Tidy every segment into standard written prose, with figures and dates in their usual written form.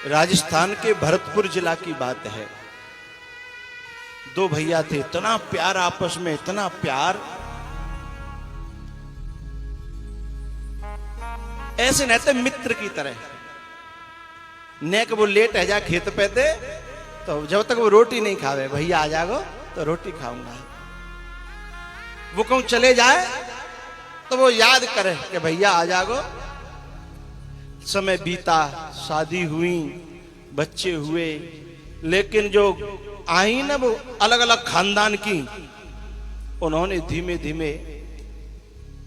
राजस्थान के भरतपुर जिला की बात है। दो भैया थे, इतना प्यार आपस में, इतना प्यार, ऐसे रहते मित्र की तरह। नेक वो लेट है जा खेत पे थे, तो जब तक वो रोटी नहीं खावे, भैया आ जाओ तो रोटी खाऊंगा। वो कहूं चले जाए तो वो याद करे कि भैया आ जाओ। समय बीता, शादी हुई, बच्चे हुए, लेकिन जो आई ना वो अलग अलग खानदान की, उन्होंने धीमे धीमे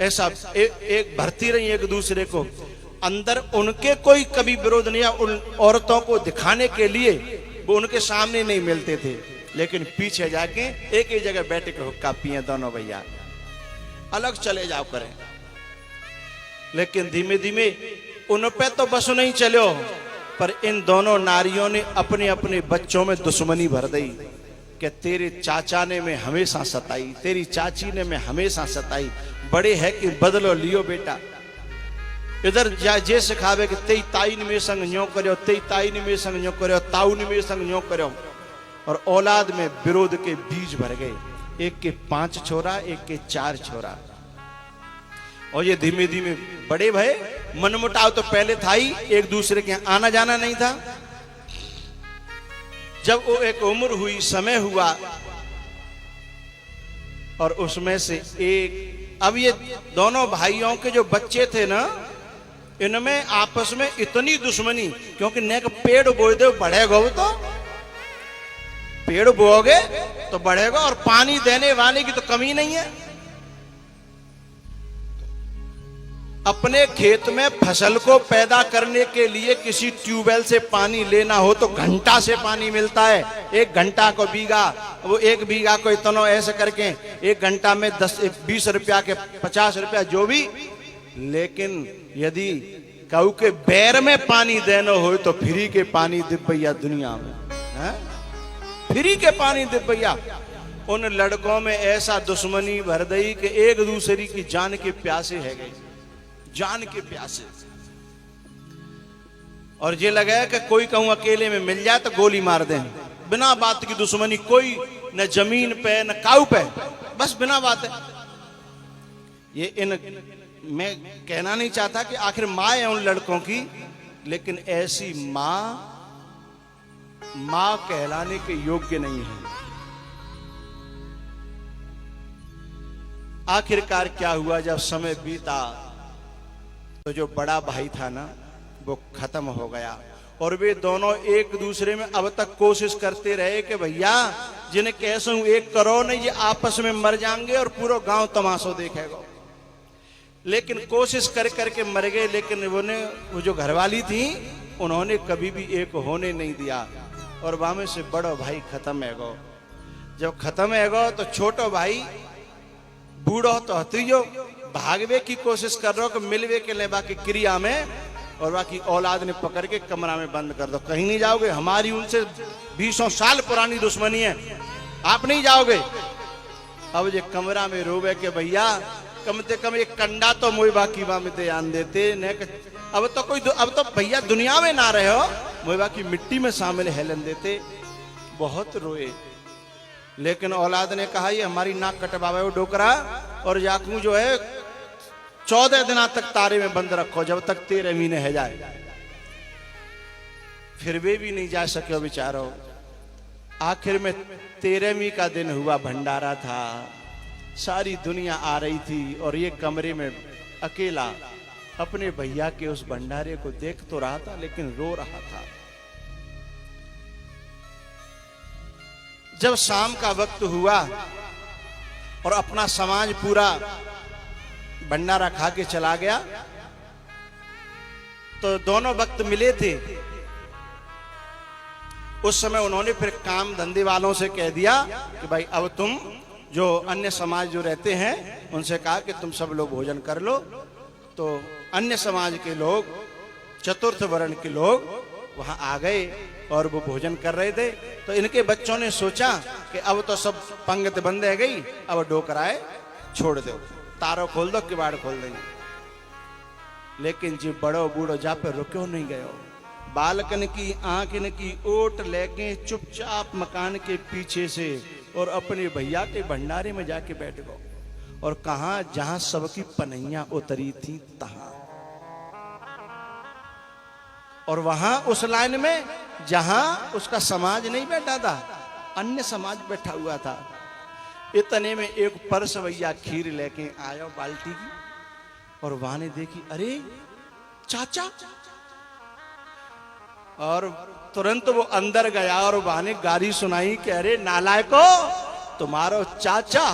ऐसा एक भरती रही एक दूसरे को। अंदर उनके कोई कभी विरोध नहीं, उन औरतों को दिखाने के लिए वो उनके सामने नहीं मिलते थे, लेकिन पीछे जाके एक ही जगह बैठ के हुक्का पिए दोनों भैया, अलग चले जाओ करें। लेकिन धीमे धीमे उन पे तो बस नहीं चलो, पर इन दोनों नारियों ने अपने अपने बच्चों में दुश्मनी भर दी कि तेरे चाचा ने मैं हमेशा सताई, तेरी चाची ने मैं हमेशा सताई, बड़े है कि बदलो लियो बेटा। इधर जे सिखावे कि तेई ताई ने मेरे संग न्यो करो, तेई ताई ने मेरे संग न्यो करो, ताऊ ने मेरे संग न्यो करो। और औलाद में विरोध के बीज भर गए, एक के 5 छोरा, एक के 4 छोरा। और ये धीमे धीमे बड़े भय। मनमुटाव तो पहले था ही, एक दूसरे के आना जाना नहीं था। जब वो एक उम्र हुई, समय हुआ, और उसमें से एक, अब ये दोनों भाइयों के जो बच्चे थे ना, इनमें आपस में इतनी दुश्मनी, क्योंकि नेक पेड़ बोए दे बढ़ेगा, वो तो पेड़ बोओगे तो बढ़ेगा, और पानी देने वाले की तो कमी नहीं है। अपने खेत में फसल को पैदा करने के लिए किसी ट्यूबवेल से पानी लेना हो तो घंटा से पानी मिलता है, 1 घंटा को बीघा, वो 1 बीघा को इतना ऐसे करके 1 घंटा में 10-20 रुपया के 50 रुपया जो भी। लेकिन यदि कऊ के बैर में पानी देना हो तो फ्री के पानी दे भैया दुनिया में है? फ्री के पानी दे भैया। उन लड़कों में ऐसा दुश्मनी भर गई कि एक दूसरे की जान के प्यासे है गई, जान के प्यासे। और ये लगा कि कोई कहूं अकेले में मिल जाए तो गोली मार दें, बिना बात की दुश्मनी, कोई न जमीन पे न काऊ पे, बस बिना बात है। ये इन, मैं कहना नहीं चाहता कि आखिर माँ है उन लड़कों की, लेकिन ऐसी माँ कहलाने के योग्य नहीं है। आखिरकार क्या हुआ, जब समय बीता तो जो बड़ा भाई था ना, वो खत्म हो गया। और वे दोनों एक दूसरे में अब तक कोशिश करते रहे कि भैया जिन्हें कैसे एक करो नहीं, ये आपस में मर जाएंगे और पूरा गांव तमाशा देखेगा। लेकिन कोशिश कर करके मर गए। लेकिन वो जो घरवाली थी, उन्होंने कभी भी एक होने नहीं दिया। और वहां में से बड़ो भाई खत्म है गो। जब खत्म है गो तो छोटो भाई बूढ़ो तो हती जो भागवे की कोशिश कर रहे हो कि मिलवे के लिए बाकी क्रिया में, और बाकी औलाद ने पकड़ के कमरा में बंद कर दो, कहीं नहीं जाओगे, हमारी उनसे 20 साल पुरानी दुश्मनी है, आप नहीं जाओगे। अब ये कमरा में रोवे के भैया कम से कम एक कंडा तो मोई बाकी वहां में ध्यान देते न। अब तो भैया दुनिया में ना रहे हो, मोई बाकी मिट्टी में शामिल हेलन देते। बहुत रोए, लेकिन औलाद ने कहा ये हमारी नाक कटवावे वो डोकरा, और याकू जो है 14 दिन तक तारे में बंद रखो, जब तक 13 महीने है जाए। फिर वे भी नहीं जा सके बेचारो। आखिर में 13वीं का दिन हुआ, भंडारा था, सारी दुनिया आ रही थी, और ये कमरे में अकेला अपने भैया के उस भंडारे को देख तो रहा था, लेकिन रो रहा था। जब शाम का वक्त हुआ और अपना समाज पूरा भंडारा खा के चला गया, तो दोनों वक्त मिले थे। उस समय उन्होंने फिर काम धंधे वालों से कह दिया कि भाई अब तुम जो अन्य समाज जो रहते हैं उनसे कहा कि तुम सब लोग भोजन कर लो। तो अन्य समाज के लोग, चतुर्थ वर्ण के लोग वहां आ गए और वो भोजन कर रहे थे। तो इनके बच्चों ने सोचा कि अब तो सब पंगत बंद है गई, अब डोकराए छोड़ दो, तारो खोल दो, किवाड़ खोल देंगे। लेकिन जी बड़ो बूढ़ो जा पे रुक्यो नहीं गयो, बालकन की आंख की ओट लेके चुपचाप मकान के पीछे से और अपने भैया के भंडारे में जाके बैठ गो। और कहा जहां सबकी पनैया उतरी थी तहां, और वहां उस लाइन में जहां उसका समाज नहीं बैठा था, अन्य समाज बैठा हुआ था। इतने में एक परस भैया खीर लेके आया बाल्टी की, और वहां ने देखी, अरे चाचा, और तुरंत वो अंदर गया और वहां ने गाली सुनाई कि अरे नालायको, तुम्हारो चाचा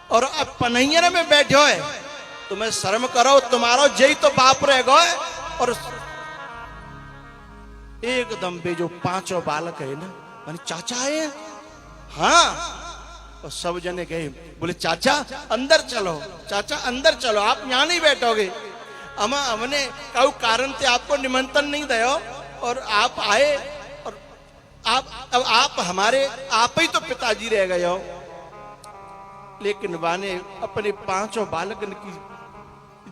और अब पनैया में बैठो है, तुम्हें शर्म करो, तुम्हारो जय तो बाप रह गए। और एकदम बे जो पांचों बालक है ना, मैंने चाचा है, हाँ, और सब जने गए, बोले चाचा अंदर चलो, चाचा अंदर चलो, आप यहां नहीं बैठोगे, अमा हमने कई कारण से आपको निमंत्रण नहीं दिया और आप आए, और आप हमारे आप ही तो पिताजी रह गए हो। लेकिन वाने अपने पांचों बालकन की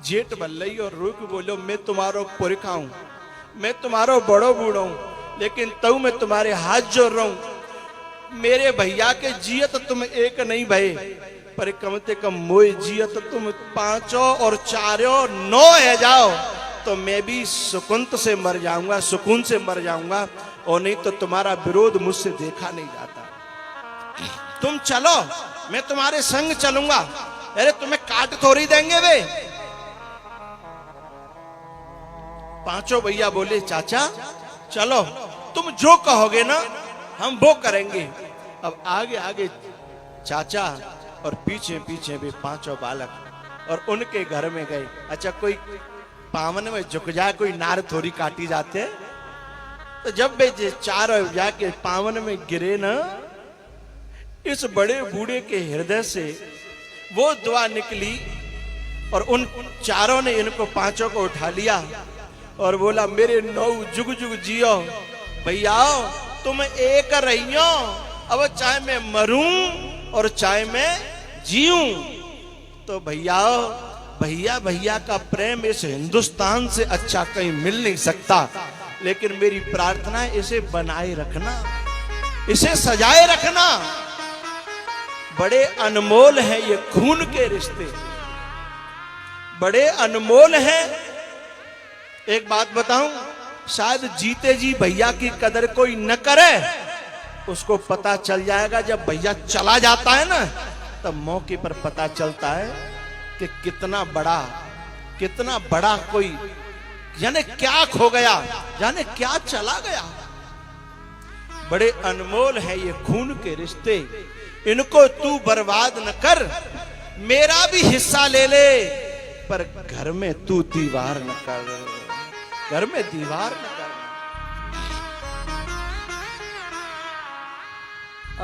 जेठ बल रही और रो के बोलो, मैं तुम्हारो पुरखा हूं, मैं तुम्हारो बड़ो बूढ़ो हूं, लेकिन तू मैं तुम्हारे हाथ जोड़ रहा हूं। मेरे भैया के जियत तुम एक नहीं भय, पर कम से कम मोए जियत तुम पांचों और चारों 9 है जाओ, तो मैं भी सुकुन से मर जाऊंगा, सुकून से मर जाऊंगा, और नहीं तो तुम्हारा विरोध मुझसे देखा नहीं जाता। तुम चलो, मैं तुम्हारे संग चलूंगा। अरे तुम्हें काट थोड़ी देंगे वे। पांचों भैया बोले, चाचा चलो, तुम जो कहोगे ना हम वो करेंगे। अब आगे आगे चाचा और पीछे पीछे भी पांचों बालक, और उनके घर में गए। अच्छा, कोई पावन में झुक जाए, कोई नार थोड़ी काटी जाते, तो जब वे चारों जाके पावन में गिरे ना, इस बड़े बूढ़े के हृदय से वो दुआ निकली, और उन चारों ने इनको पांचों को उठा लिया और बोला, मेरे 9 जुग जुग जियो भैया, तुम एक रहियो, अब चाहे मैं मरूं और चाहे मैं जीऊं। तो भैया भैया भैया का प्रेम इस हिंदुस्तान से अच्छा कहीं मिल नहीं सकता, लेकिन मेरी प्रार्थना है इसे बनाए रखना, इसे सजाए रखना। बड़े अनमोल है ये खून के रिश्ते, बड़े अनमोल हैं। एक बात बताऊं, शायद जीते जी भैया की कदर कोई न करे, उसको पता चल जाएगा जब भैया चला जाता है ना, तब मौके पर पता चलता है कि कितना बड़ा कोई, जाने क्या खो गया, जाने क्या चला गया। बड़े अनमोल है ये खून के रिश्ते, इनको तू बर्बाद न कर, मेरा भी हिस्सा ले ले, पर घर में तू दीवार न कर, घर में दीवार न कर।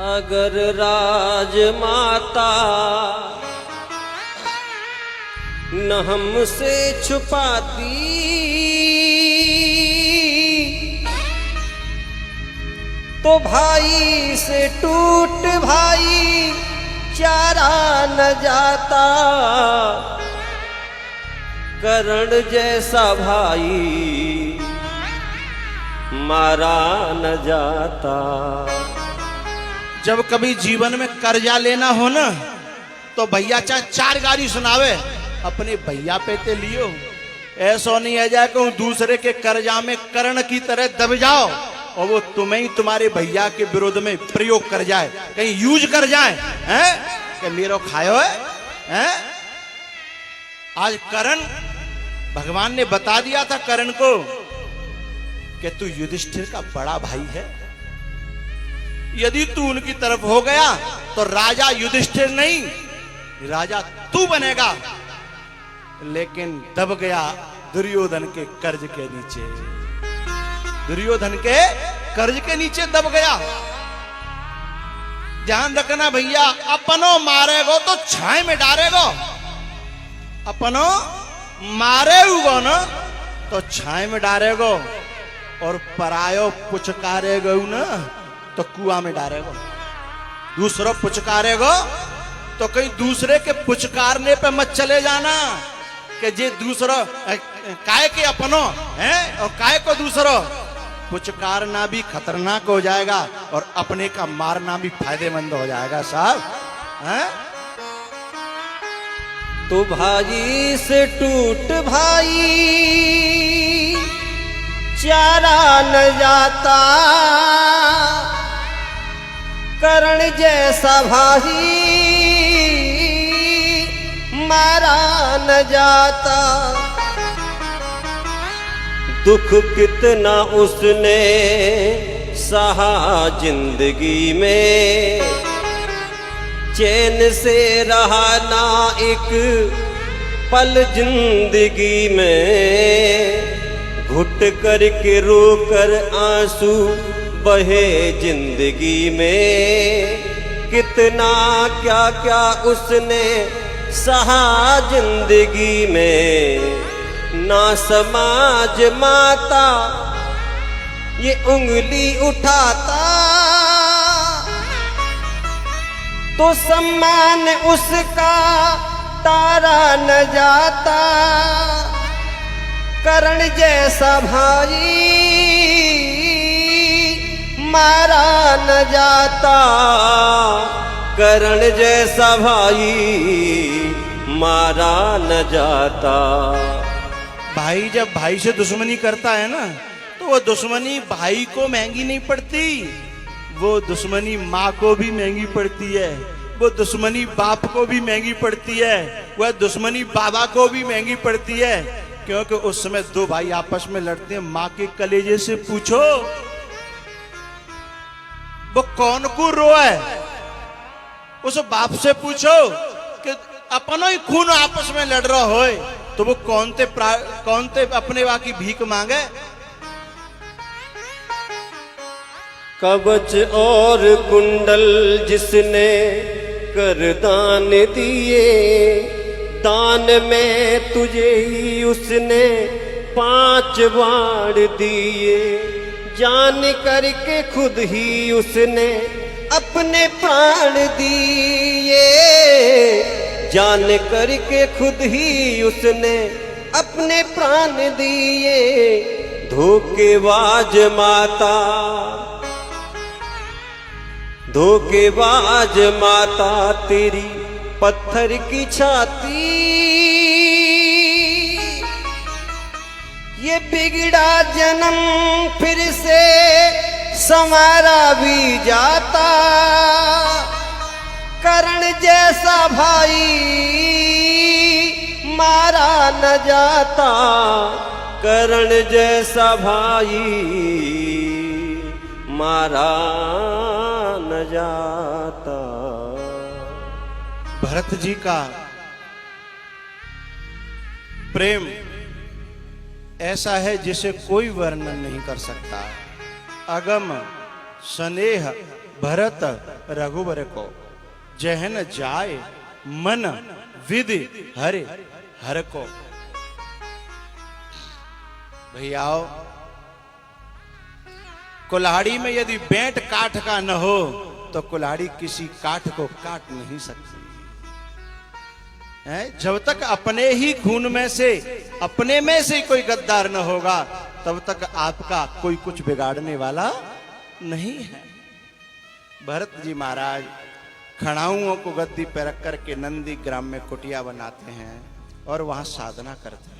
अगर राजमाता न हमसे छुपाती, तो भाई से टूट भाई चारा न जाता, करण जैसा भाई मारा न जाता। जब कभी जीवन में कर्जा लेना हो ना, तो भैया चाहे 4 गाड़ी सुनावे, अपने भैया पे ते लियो। ऐसा नहीं है जाए कि दूसरे के कर्जा में कर्ण की तरह दब जाओ और वो तुम्हें ही तुम्हारे भैया के विरोध में प्रयोग कर जाए, कहीं यूज कर जाए, हैं कि मेरो खायो है। आज कर्ण, भगवान ने बता दिया था कर्ण को कि तू युधिष्ठिर का बड़ा भाई है, यदि तू उनकी तरफ हो गया तो राजा युधिष्ठिर नहीं, राजा तू बनेगा। लेकिन दब गया दुर्योधन के कर्ज के नीचे, दुर्योधन के कर्ज के नीचे दब गया। ध्यान रखना भैया, अपनो मारेगो तो छाए में डारेगो, अपनो मारे हुगो ना तो छाए में डारेगो, और परायो पुचकारेगो ना तो कुआं में डारेगो। दूसरों पुचकारेगो तो कहीं दूसरे के पुचकारने पे मत चले जाना कि जे दूसरों काय के अपनो है और काय को दूसरों। पुचकारना भी खतरनाक हो जाएगा और अपने का मारना भी फायदेमंद हो जाएगा साहब। हैं? तो भाई से टूट भाई चारा न जाता, करण जैसा भाई मारा न जाता। दुख कितना उसने सहा जिंदगी में, चैन से रहा ना एक पल जिंदगी में। घुट कर के रो कर आंसू बहे जिंदगी में, कितना क्या क्या उसने सहा जिंदगी में। ना समाज माता ये उंगली उठाता, तो सम्मान उसका तारा न जाता। करण जैसा भाई मारा न जाता, करण जैसा भाई मारा न जाता। भाई जब भाई से दुश्मनी करता है ना, तो वो दुश्मनी भाई को महंगी नहीं पड़ती, वो दुश्मनी माँ को भी महंगी पड़ती है, वो दुश्मनी बाप को भी महंगी पड़ती है, वह दुश्मनी बाबा को भी महंगी पड़ती है। क्योंकि उस समय दो भाई आपस में लड़ते हैं। माँ के कलेजे से पूछो वो कौन को रोए, उस बाप से पूछो कि अपनो ही खून आपस में लड़ रहा होए, तो वो कौन ते अपने वा की भीख मांगे। कवच और कुंडल जिसने कर दान दिए, दान में तुझे ही उसने 5 बाण दिए। जान करके खुद ही उसने अपने प्राण दिए, जान करके खुद ही उसने अपने प्राण दिए। धोखेबाज माता, धोखेबाज माता तेरी पत्थर की छाती। ये बिगड़ा जन्म फिर से संवारा भी जाता। करण जैसा भाई मारा न जाता, करण जैसा भाई मारा न जाता। भरत जी का प्रेम ऐसा है जिसे कोई वर्णन नहीं कर सकता। अगम स्नेह भरत रघुवर को, जहन जाए मन विधि हरे हर को। भैयाओ, कुल्हाड़ी में यदि बेंट काठ का न हो तो कुल्हाड़ी किसी काठ को काट नहीं सकती है। जब तक अपने ही खून में से, अपने में से कोई गद्दार न होगा, तब तक आपका कोई कुछ बिगाड़ने वाला नहीं है। भरत जी महाराज खड़ाऊओं को गद्दी पर रख करके नंदी ग्राम में कुटिया बनाते हैं और वहां साधना करते हैं।